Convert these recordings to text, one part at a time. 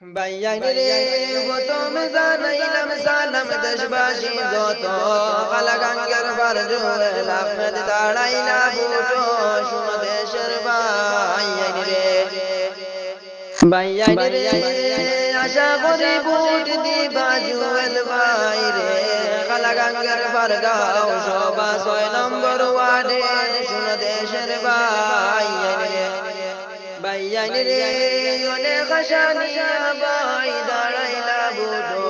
Baiyin রে প্রথমে জানাইলাম সালাম দেশবাসী যত কালাগাঙ্গের ফারজুয়েল আহমেদ দাঁড়াইলা বুটো শুনো দেশের বাইয়াইন রে বাইয়াইন রে আশা করি বুট দিবা জুয়েল বাইরে কালাগাঙ্গের ফারগাঁও সভা 6 নম্বর ওয়ার্ডে শুনো দেশের বাইয়াইন রে বাইয়াইন রে অনেক আশা নিয়া বাই দাঁড়াইলা বুটো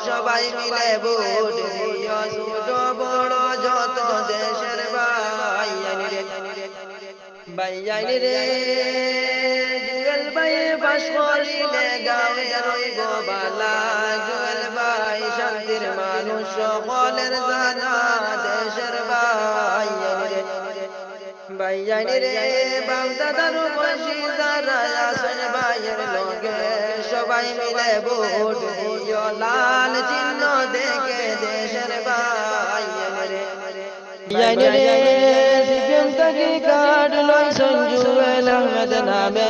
সবাই মিলে বুট দিও ছোট বড় যত দেশের বাইয়াইন রে বাইয়াইন রে জুয়েল ভাই বাস করিলে গাঁয়ে রইব বালা জুয়েল ভাই শান্তির মানুষ সকলের জানা দেশের বাইয়াইন রে বাইয়াইন রে বাপ দাদার বয়সী যারা আছেন ভাইয়ের লগে সবাই মিলে ভোট দিও লাল চিহ্ন দেখে দেশের বাইয়াইন রে বাইয়াইন রে সিপিএম থেকে কার্ড লই সঞ্জুয়েল আহমেদ নামে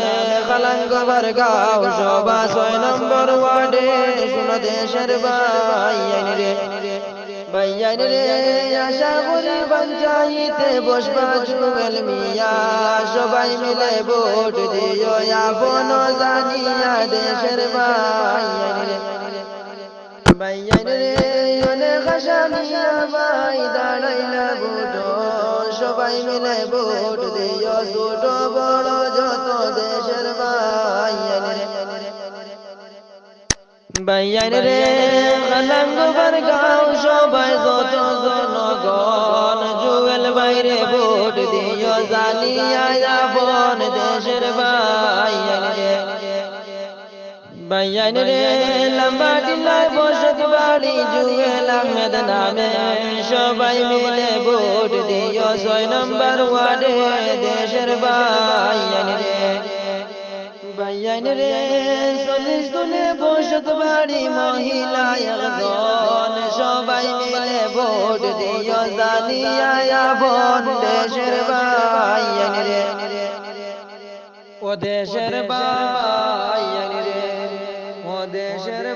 কালাঙ্গ বারগাঁও সভা 6 নম্বর ওয়ার্ডে শুনো দেশের বাইয়াইন রে বাইয়াইন রে আশা করি পঞ্চায়েতে বসবা জুয়েল মিয়া সবাই মিলে ভোট দিও আপন জানিয়া দেশের বাইয়াইন রে বাইয়াইন রে অনেক আশা নিয়া ভাই দাঁড়াইলা বুটো সবাই মিলে ভোট দিও ছোট বড় যত দেশের বাইয়াইন রে বাইয়াইন রে কালাঙ্গ বারগাঁও সবাই যত জনগণ জুয়েল বাইরে ভোট দিও জানিয়া আপন দেশের বাইয়াইন রে বাইয়াইন রে লম্বা টিলায় বসত বাড়ি জুয়েল আহমেদ নামে সবাই মিলে ভোট দিও 6 নম্বর ওয়ার্ডে দেশের বাইয়াইন রে বাইয়াইন রে 40 জনে বসত বাড়ি মহিলা একজন সবাই মিলে ভোট দিও জানিয়া আপন দেশের বাইয়াইন রে ও দেশের বাইয়াইন রে ও দেশের